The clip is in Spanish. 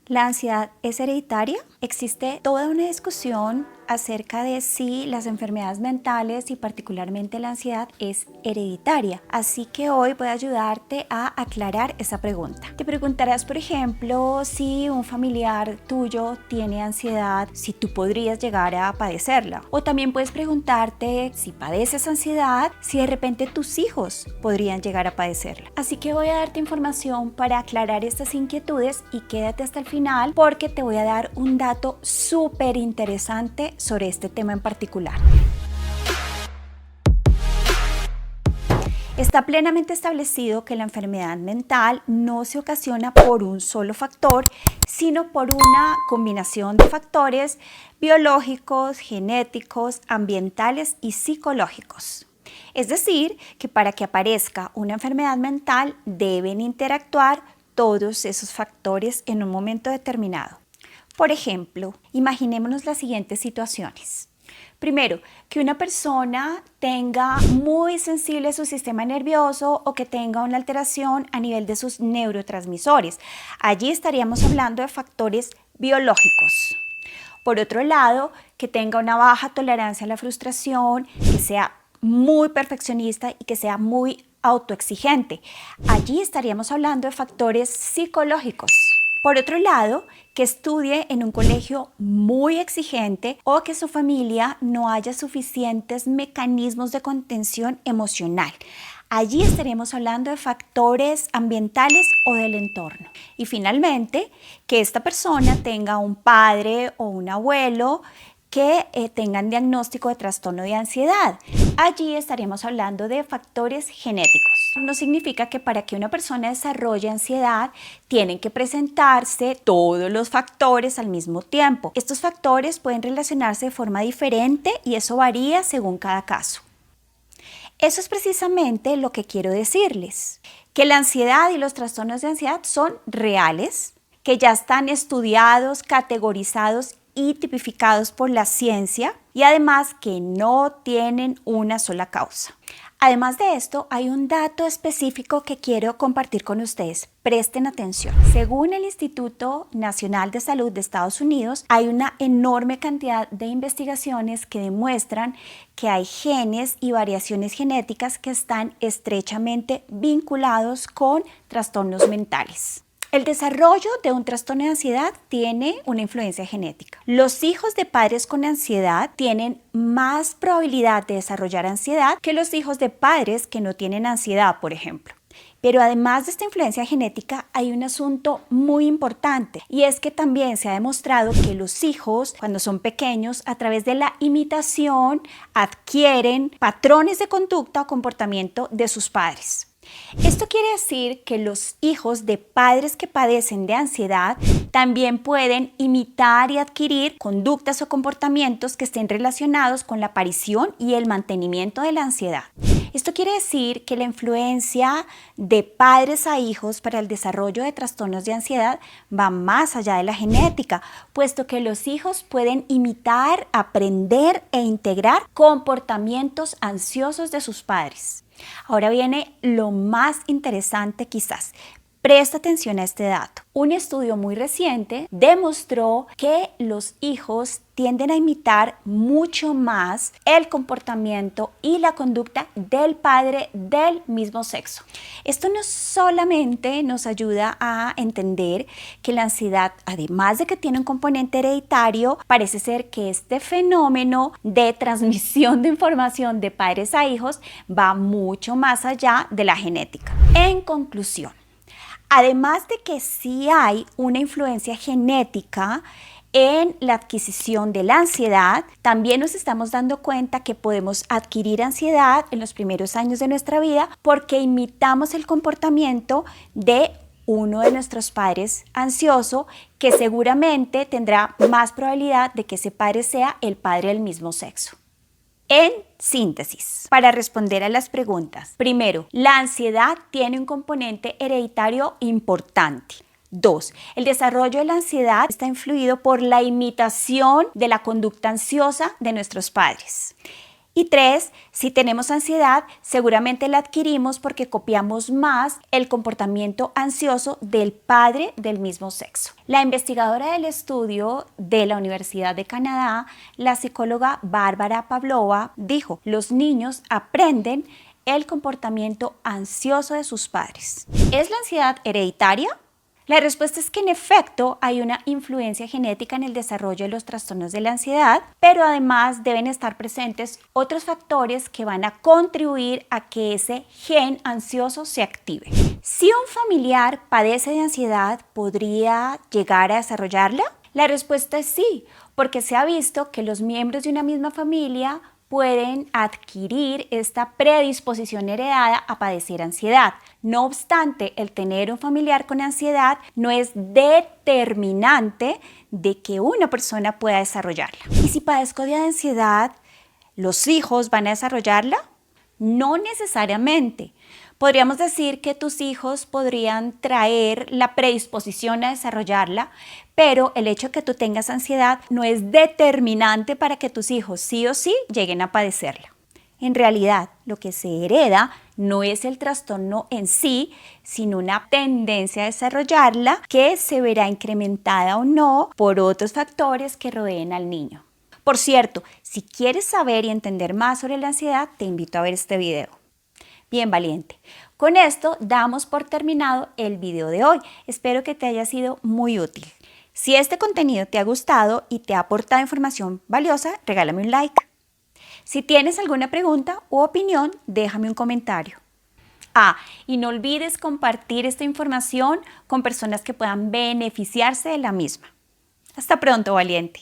¿La ansiedad es hereditaria? Existe toda una discusión acerca de si las enfermedades mentales y particularmente la ansiedad es hereditaria. Así que hoy voy a ayudarte a aclarar esa pregunta. Te preguntarás, por ejemplo, si un familiar tuyo tiene ansiedad, si tú podrías llegar a padecerla. O también puedes preguntarte si padeces ansiedad, si de repente tus hijos podrían llegar a padecerla. Así que voy a darte información para aclarar estas inquietudes y quédate hasta el final porque te voy a dar un dato súper interesante sobre este tema en particular. Está plenamente establecido que la enfermedad mental no se ocasiona por un solo factor, sino por una combinación de factores biológicos, genéticos, ambientales y psicológicos. Es decir, que para que aparezca una enfermedad mental deben interactuar todos esos factores en un momento determinado. Por ejemplo, imaginémonos las siguientes situaciones. Primero, que una persona tenga muy sensible su sistema nervioso o que tenga una alteración a nivel de sus neurotransmisores. Allí estaríamos hablando de factores biológicos. Por otro lado, que tenga una baja tolerancia a la frustración, que sea muy perfeccionista y que sea muy autoexigente. Allí estaríamos hablando de factores psicológicos. Por otro lado, que estudie en un colegio muy exigente o que su familia no haya suficientes mecanismos de contención emocional. Allí estaremos hablando de factores ambientales o del entorno. Y finalmente, que esta persona tenga un padre o un abuelo que tengan diagnóstico de trastorno de ansiedad. Allí estaremos hablando de factores genéticos. No significa que para que una persona desarrolle ansiedad tienen que presentarse todos los factores al mismo tiempo. Estos factores pueden relacionarse de forma diferente y eso varía según cada caso. Eso es precisamente lo que quiero decirles, que la ansiedad y los trastornos de ansiedad son reales, que ya están estudiados, categorizados y tipificados por la ciencia y además que no tienen una sola causa. Además de esto, hay un dato específico que quiero compartir con ustedes. Presten atención. Según el Instituto Nacional de Salud de Estados Unidos, hay una enorme cantidad de investigaciones que demuestran que hay genes y variaciones genéticas que están estrechamente vinculados con trastornos mentales. El desarrollo de un trastorno de ansiedad tiene una influencia genética. Los hijos de padres con ansiedad tienen más probabilidad de desarrollar ansiedad que los hijos de padres que no tienen ansiedad, por ejemplo. Pero además de esta influencia genética, hay un asunto muy importante y es que también se ha demostrado que los hijos, cuando son pequeños, a través de la imitación, adquieren patrones de conducta o comportamiento de sus padres. Esto quiere decir que los hijos de padres que padecen de ansiedad también pueden imitar y adquirir conductas o comportamientos que estén relacionados con la aparición y el mantenimiento de la ansiedad. Esto quiere decir que la influencia de padres a hijos para el desarrollo de trastornos de ansiedad va más allá de la genética, puesto que los hijos pueden imitar, aprender e integrar comportamientos ansiosos de sus padres. Ahora viene lo más interesante quizás. Presta atención a este dato. Un estudio muy reciente demostró que los hijos tienden a imitar mucho más el comportamiento y la conducta del padre del mismo sexo. Esto no solamente nos ayuda a entender que la ansiedad, además de que tiene un componente hereditario, parece ser que este fenómeno de transmisión de información de padres a hijos va mucho más allá de la genética. En conclusión, además de que sí hay una influencia genética en la adquisición de la ansiedad, también nos estamos dando cuenta que podemos adquirir ansiedad en los primeros años de nuestra vida porque imitamos el comportamiento de uno de nuestros padres ansioso, que seguramente tendrá más probabilidad de que ese padre sea el padre del mismo sexo. En síntesis, para responder a las preguntas, primero, la ansiedad tiene un componente hereditario importante. 2. El desarrollo de la ansiedad está influido por la imitación de la conducta ansiosa de nuestros padres. Y 3, si tenemos ansiedad, seguramente la adquirimos porque copiamos más el comportamiento ansioso del padre del mismo sexo. La investigadora del estudio de la Universidad de Canadá, la psicóloga Bárbara Pavlova, dijo: los niños aprenden el comportamiento ansioso de sus padres. ¿Es la ansiedad hereditaria? La respuesta es que en efecto hay una influencia genética en el desarrollo de los trastornos de la ansiedad, pero además deben estar presentes otros factores que van a contribuir a que ese gen ansioso se active. Si un familiar padece de ansiedad, ¿podría llegar a desarrollarla? La respuesta es sí, porque se ha visto que los miembros de una misma familia pueden adquirir esta predisposición heredada a padecer ansiedad. No obstante, el tener un familiar con ansiedad no es determinante de que una persona pueda desarrollarla. ¿Y si padezco de ansiedad, los hijos van a desarrollarla? No necesariamente. Podríamos decir que tus hijos podrían traer la predisposición a desarrollarla, pero el hecho de que tú tengas ansiedad no es determinante para que tus hijos sí o sí lleguen a padecerla. En realidad, lo que se hereda no es el trastorno en sí, sino una tendencia a desarrollarla que se verá incrementada o no por otros factores que rodeen al niño. Por cierto, si quieres saber y entender más sobre la ansiedad, te invito a ver este video. Bien, valiente. Con esto damos por terminado el video de hoy. Espero que te haya sido muy útil. Si este contenido te ha gustado y te ha aportado información valiosa, regálame un like. Si tienes alguna pregunta u opinión, déjame un comentario. Y no olvides compartir esta información con personas que puedan beneficiarse de la misma. Hasta pronto, valiente.